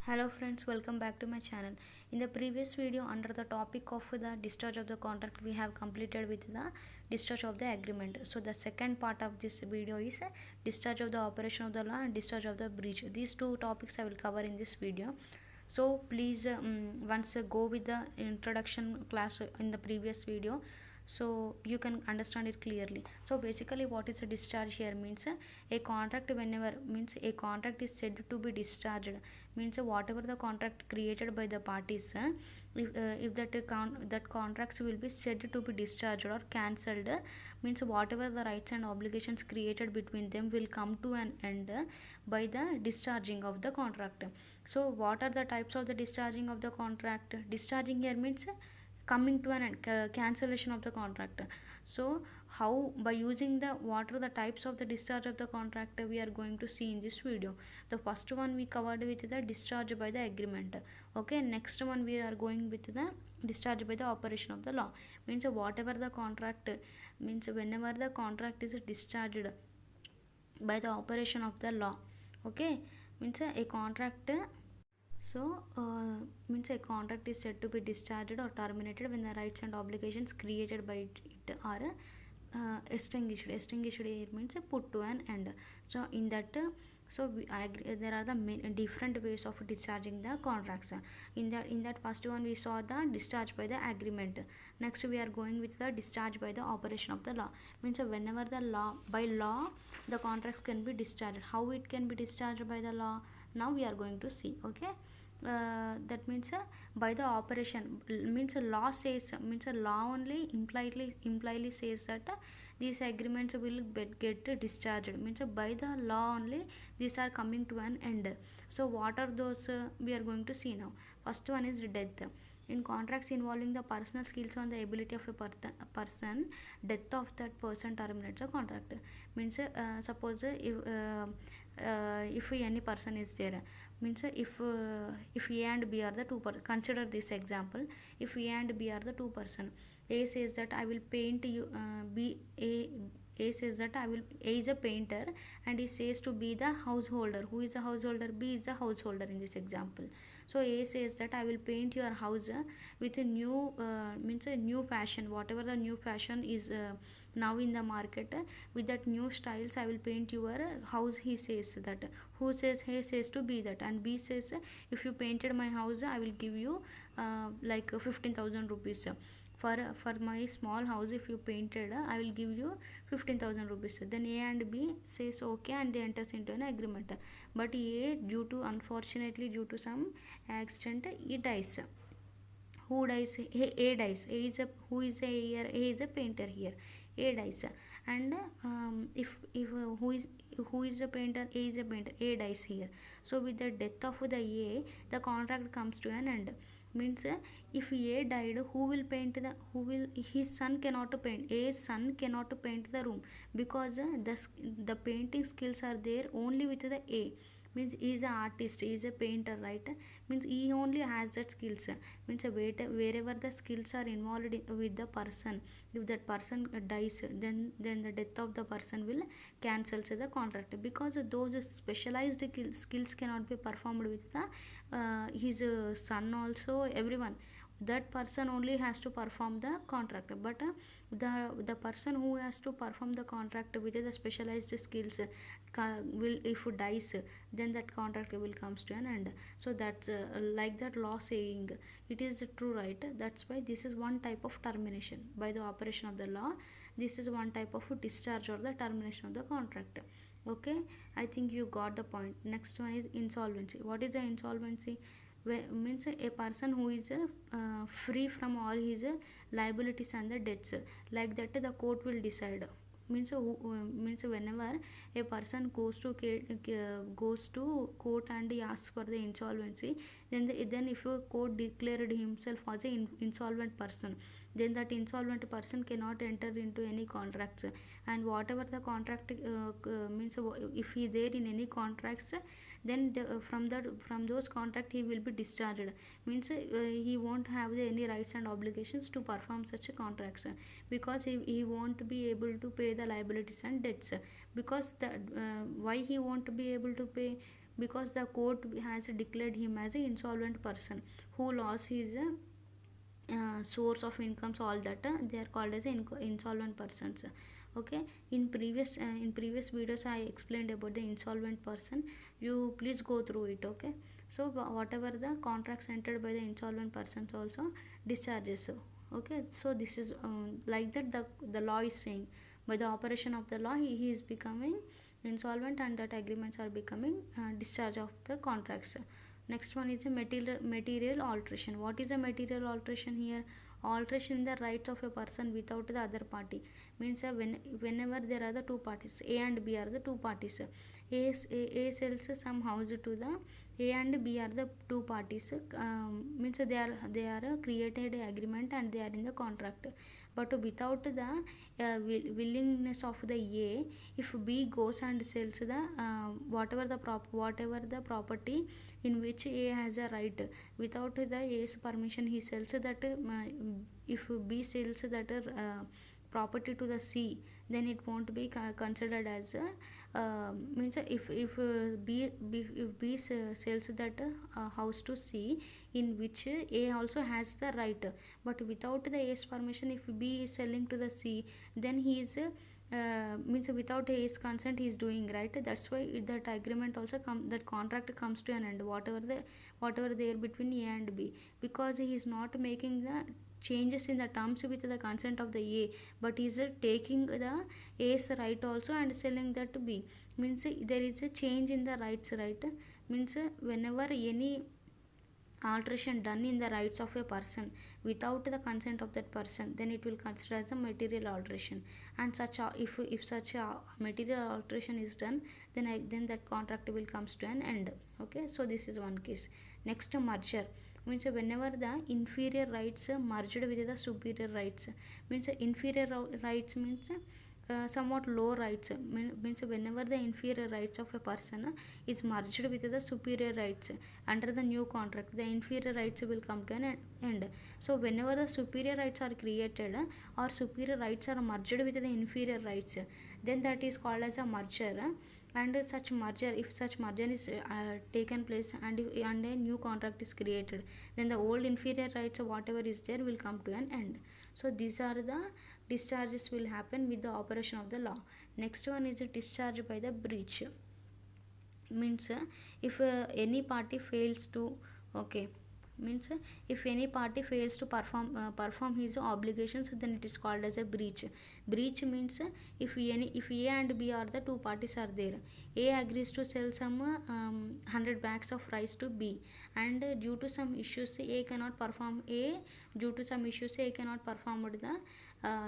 Hello friends, welcome back to my channel. In the previous video under the topic of the discharge of the contract, we have completed with the discharge of the agreement. So the second part of this video is discharge of the operation of the law and discharge of the breach. These two topics I will cover in this video. So please once go with the introduction class in the previous video, so you can understand it clearly. So basically what is a discharge here means a contract whenever means a contract is said to be discharged means whatever the contract created by the parties, if that contracts will be said to be discharged or cancelled, means whatever the rights and obligations created between them will come to an end by the discharging of the contract. So what are the types of the discharging of the contract? Discharging here means coming to an end, cancellation of the contract. So how, by using the what are the types of the discharge of the contract, we are going to see in this video. The first one we covered with the discharge by the agreement. Okay, next one we are going with the discharge by the operation of the law. Means whatever the contract, means whenever the contract is discharged by the operation of the law. Okay, means a contract, so means a contract is said to be discharged or terminated when the rights and obligations created by it are extinguished. Extinguished here means put to an end. So in that, I agree, there are the different ways of discharging the contracts. In that first one we saw the discharge by the agreement. Next we are going with the discharge by the operation of the law. Means whenever the law, by law the contracts can be discharged. How it can be discharged by the law? Now we are going to see. Okay, that means by the operation means a law says, means a law only impliedly says that these agreements will get discharged, means by the law only these are coming to an end. So what are those, we are going to see now. First one is death. In contracts involving the personal skills or the ability of a person, death of that person terminates a contract. Means suppose if any person is there, means if A and B are the two consider this example. If A and B are the two person, A says that I will paint you, A says that I will, A is a painter and he says to B the householder. Who is the householder? B is the householder in this example. So A says that I will paint your house with a new means a new fashion, whatever the new fashion is now in the market, with that new styles I will paint your house. He says that. Who says? He says to B that, and B says if you painted my house I will give you like 15,000 rupees. For my small house if you painted I will give you 15,000 rupees. Then A and B says okay and they enters into an agreement. But A, due to unfortunately due to some accident, he dies. Who dies? A dies. A is a, who is a here? A is a painter here. A dies. And if who is a painter? A is a painter. A dies here. So with the death of the A, the contract comes to an end. Means if A died, who will paint the, who will, his son cannot paint, A's son cannot paint the room, because the painting skills are there only with the A. Means he is an artist, he is a painter, right? Means he only has that skills. Means wherever the skills are involved with the person, if that person dies, then the death of the person will cancel the contract, because those specialized skills cannot be performed with the his son also, everyone. That person only has to perform the contract. But the person who has to perform the contract with the specialized skills will, if dies, then that contract will comes to an end. So that's like that law saying, it is true, right? That's why this is one type of termination by the operation of the law. This is one type of discharge or the termination of the contract. Okay, I think you got the point. Next one is insolvency. What is the insolvency? Means a person who is free from all his liabilities and the debts, like that the court will decide. Means means whenever a person goes to court and he asks for the insolvency, then if a court declared himself as a insolvent person, then that insolvent person cannot enter into any contracts. And whatever the contract means if he there in any contracts, then from those contract he will be discharged. Means he won't have any rights and obligations to perform such contracts, because he won't be able to pay the liabilities and debts. Because why he won't be able to pay? because the court has declared him as an insolvent person who lost his source of incomes, all that they are called as insolvent persons. Okay, in previous videos I explained about the insolvent person. You please go through it. Okay, so whatever the contracts entered by the insolvent persons also discharges. Okay, so this is like that the law is saying, by the operation of the law he is becoming insolvent, and that agreements are becoming discharge of the contracts. Next one is a material alteration. What is a material alteration here? Alteration in the rights of a person without the other party. Means whenever there are the two parties, A and B are the two parties. A sells some house to the A and B are the two parties. Means they are created a agreement and they are in the contract. But without the willingness of the A, if B goes and sells the whatever the property in which A has a right, without the A's permission he sells that. If B sells that property to the C, then it won't be considered as a means if B sells that house to C, in which A also has the right, but without the A's permission, if B is selling to the C, then he is means without A's consent he is doing, right? That's why that agreement also that contract comes to an end, whatever there between A and B, because he is not making the changes in the terms with the consent of the A, but is taking the A's right also and selling that to B. Means there is a change in the rights, right? Means whenever any alteration done in the rights of a person without the consent of that person, then it will consider as a material alteration. And if such a material alteration is done, then that contract will comes to an end. Okay, so this is one case. Next, merger. Means whenever the inferior rights merged with the superior rights. Means inferior rights means somewhat low rights. Means whenever the inferior rights of a person is merged with the superior rights under the new contract, the inferior rights will come to an end. So whenever the superior rights are created or superior rights are merged with the inferior rights, then that is called as a merger. And if such merger is taken place, and a new contract is created, then the old inferior rights whatever is there will come to an end. So these are the discharges will happen with the operation of the law. Next one is a discharge by the breach. Means if any party fails to okay means if any party fails to perform his obligations, then it is called as a breach. Means if A and B are the two parties are there, A agrees to sell some 100 bags of rice to B, and due to some issues A cannot perform the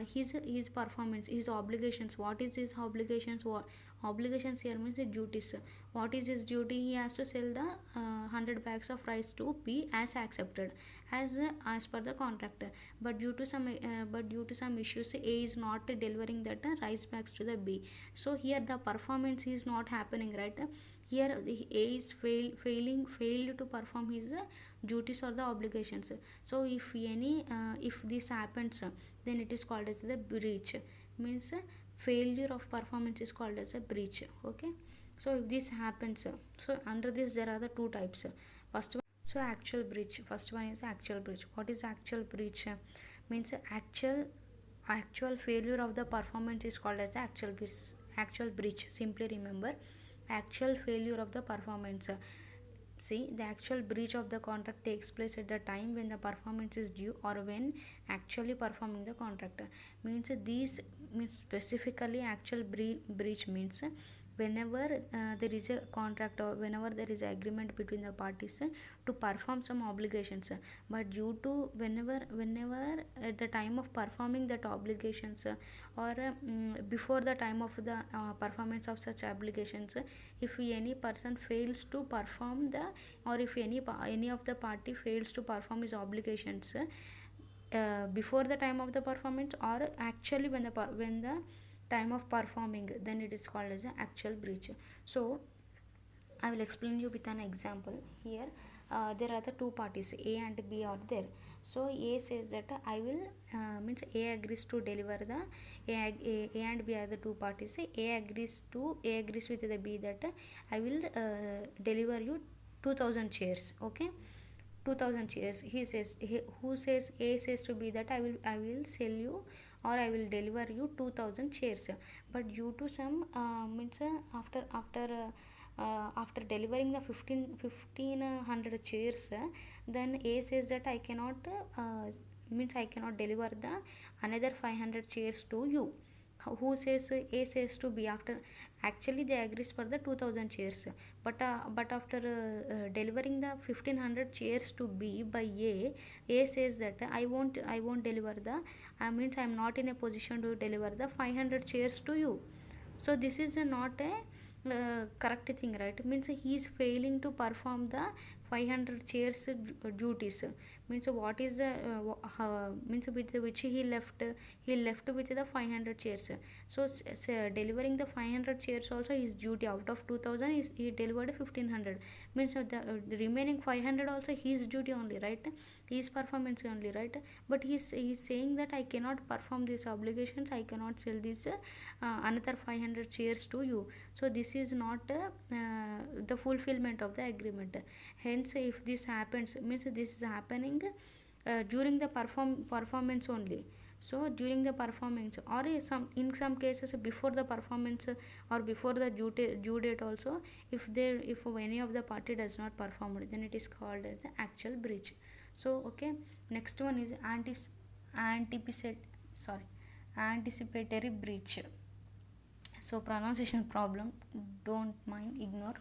his performance, his obligations. What is his obligations? What obligations here means duties. What is his duty? He has to sell the 100 bags of rice to B as accepted, as per the contract. But due to some issues, A is not delivering that rice bags to the B. So here the performance is not happening, right? Here the A is failed to perform his duties or the obligations. So if this happens, then it is called as the breach. Means failure of performance is called as a breach. Okay, so if this happens, so under this there are the two types. First one, so actual breach. First one is actual breach. What is actual breach? Means actual failure of the performance is called as actual breach. Simply remember, actual failure of the performance. See, the actual breach of the contract takes place at the time when the performance is due or when actually performing the contract. Means specifically actual breach means whenever there is a contract or whenever there is an agreement between the parties to perform some obligations, but due to whenever at the time of performing that obligations or before the time of the performance of such obligations, if any person fails to perform the, or if any of the party fails to perform his obligations before the time of the performance or actually when the time of performing, then it is called as an actual breach. So I will explain you with an example here. there are the two parties, A and B are there. So A says that I will means A agrees to deliver the A and B are the two parties. A agrees with the B that I will deliver you 2000 chairs. Okay, 2000 chairs. Who says A says to B that I will sell you or I will deliver you 2000 chairs. But due to some means after delivering the 1500 chairs, then A says that I cannot means I cannot deliver the another 500 chairs to you. Who says A says to B after actually they agrees for the 2000 chairs, but after delivering the 1500 chairs to B by A says that I won't deliver the means I am not in a position to deliver the 500 chairs to you. So this is not a correct thing, right? Means he is failing to perform the 500 chairs duties. Means what is the means with which he left with the 500 chairs. So delivering the 500 chairs also is duty. Out of 2000 he delivered 1500, means the remaining 500 also his duty only, right? His performance only, right? But he's saying that I cannot perform these obligations, I cannot sell this another 500 chairs to you. So this is not the fulfillment of the agreement. Hence if this happens, means this is happening during the performance only. So during the performance or in some cases before the performance or before the due date also, if any of the party does not perform, then it is called as the actual breach. So okay, next one is anticipatory breach. So pronunciation problem, don't mind, ignore.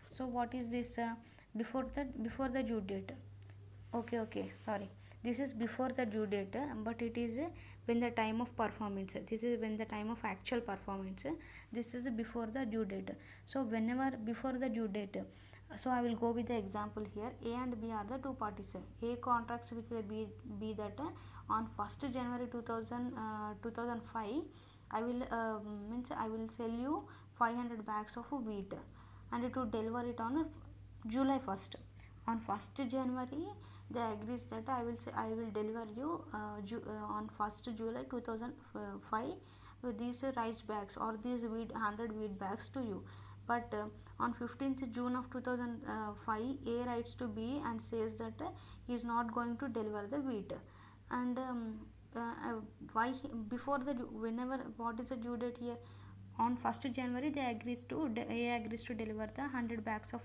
So what is this before the due date? Okay, sorry, this is before the due date, but it is when the time of performance, this is when the time of actual performance, this is before the due date. So whenever before the due date, so I will go with the example here. A and B are the two parties. A contracts with the B that on 1st January 2005 I will sell you 500 bags of wheat and to deliver it on July 1st. On 1st January they agrees that I will deliver you on 1st July 2005 with these rice bags or these 100 wheat bags to you. But on 15th June of 2005 A writes to B and says that he is not going to deliver the wheat. And why before the whenever what is the due date here? On 1st January they A agrees to deliver the 100 bags of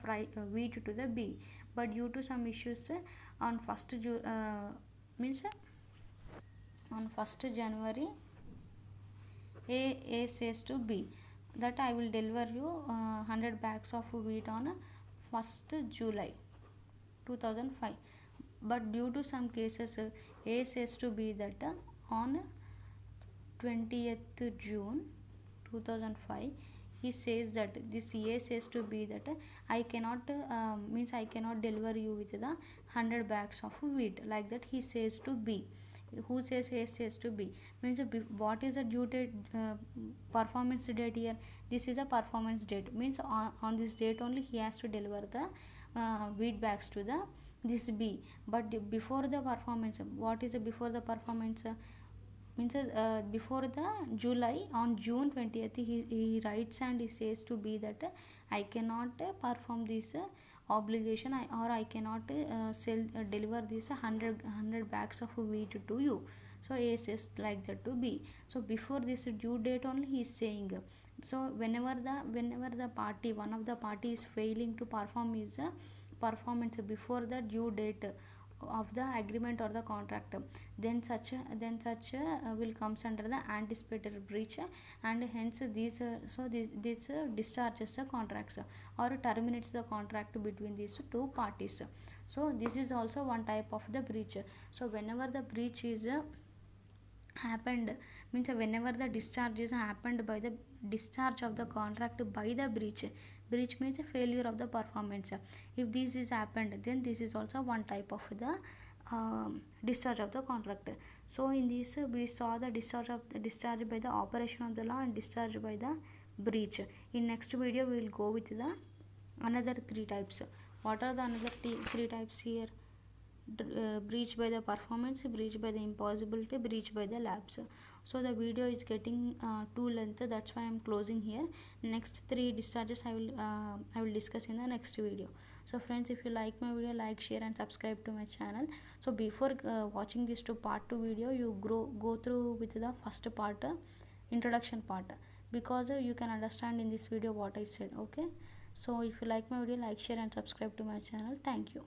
wheat to the B, but due to some issues on 1st on 1st January A says to B that I will deliver you 100 bags of wheat on 1st July 2005, but due to some cases A says to B that on 20th June 2005 he says that this A says to B that I cannot I cannot deliver you with the 100 bags of wheat, like that he says to B. Who says A says to B, means what is the due date, performance date here? This is a performance date, means on this date only he has to deliver the wheat bags to the this B. But before the performance, what is the before the performance? Before the July, on June 20th he writes and he says to B that I cannot perform this obligation, or I cannot deliver this 100 bags of wheat to you. So A says like that to B. So before this due date only he is saying. So whenever the party, one of the party is failing to perform his performance before the due date of the agreement or the contract, then such will comes under the anticipatory breach, and hence this discharges the contracts or terminates the contract between these two parties. So this is also one type of the breach. So whenever the breach is happened, means whenever the discharge is happened by the discharge of the contract by the breach means a failure of the performance. If this is happened, then this is also one type of the discharge of the contract. So in this we saw the discharge by the operation of the law and discharge by the breach. In next video we will go with the another three types. What are the another three types here? Breach by the performance, breach by the impossibility, breach by the lapse. So the video is getting too length, that's why I'm closing here. Next three discharges I will discuss in the next video. So friends, if you like my video, like, share and subscribe to my channel. So before watching this part 2 video, you go through with the first part, introduction part, because you can understand in this video what I said. Okay, so if you like my video, like, share and subscribe to my channel. Thank you.